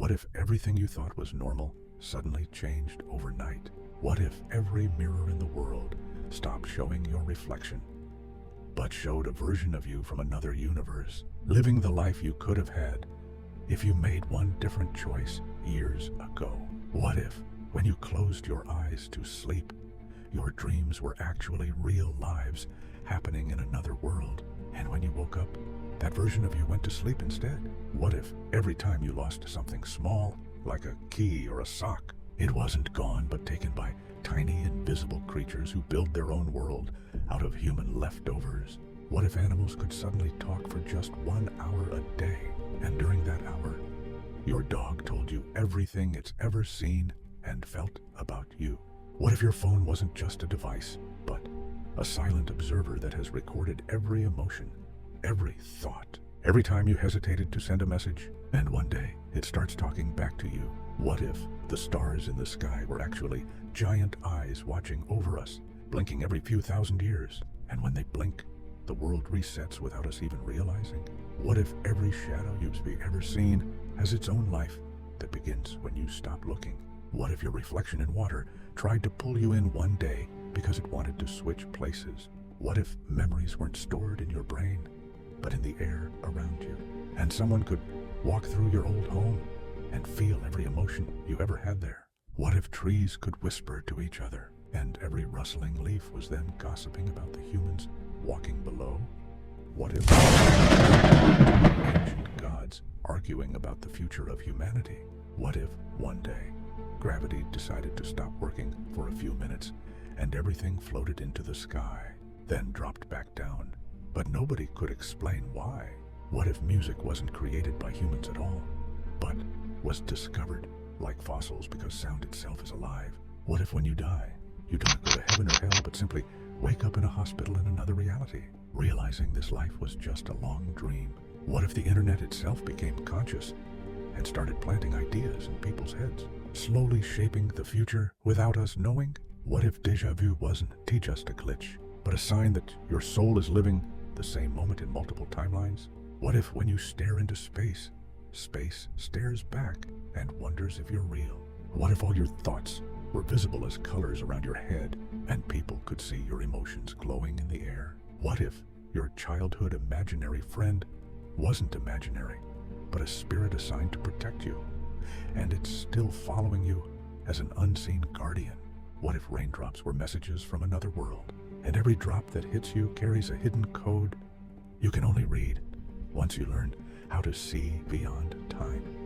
What if everything you thought was normal suddenly changed overnight? What if every mirror in the world stopped showing your reflection, but showed a version of you from another universe, living the life you could have had if you made one different choice years ago? What if, when you closed your eyes to sleep, your dreams were actually real lives happening in another world, and when you woke up, that version of you went to sleep instead? What if every time you lost something small, like a key or a sock, it wasn't gone but taken by tiny invisible creatures who build their own world out of human leftovers? What if animals could suddenly talk for just 1 hour a day, and during that hour, your dog told you everything it's ever seen and felt about you? What if your phone wasn't just a device, but a silent observer that has recorded every emotion, every thought, every time you hesitated to send a message, and one day it starts talking back to you? What if the stars in the sky were actually giant eyes watching over us, blinking every few thousand years, and when they blink, the world resets without us even realizing? What if every shadow you've ever seen has its own life that begins when you stop looking? What if your reflection in water tried to pull you in one day because it wanted to switch places? What if memories weren't stored in your brain, but in the air around you, and someone could walk through your old home and feel every emotion you ever had there? What if trees could whisper to each other, and every rustling leaf was then gossiping about the humans walking below? What if ancient gods arguing about the future of humanity? What if one day gravity decided to stop working for a few minutes and everything floated into the sky, then dropped back down, but nobody could explain why? What if music wasn't created by humans at all, but was discovered like fossils because sound itself is alive? What if when you die, you don't go to heaven or hell, but simply wake up in a hospital in another reality, realizing this life was just a long dream? What if the internet itself became conscious and started planting ideas in people's heads, slowly shaping the future without us knowing? What if deja vu wasn't just a glitch, but a sign that your soul is living the same moment in multiple timelines? What if when you stare into space, space stares back and wonders if you're real? What if all your thoughts were visible as colors around your head and people could see your emotions glowing in the air? What if your childhood imaginary friend wasn't imaginary, but a spirit assigned to protect you, and it's still following you as an unseen guardian? What if raindrops were messages from another world, and every drop that hits you carries a hidden code you can only read once you learn how to see beyond time?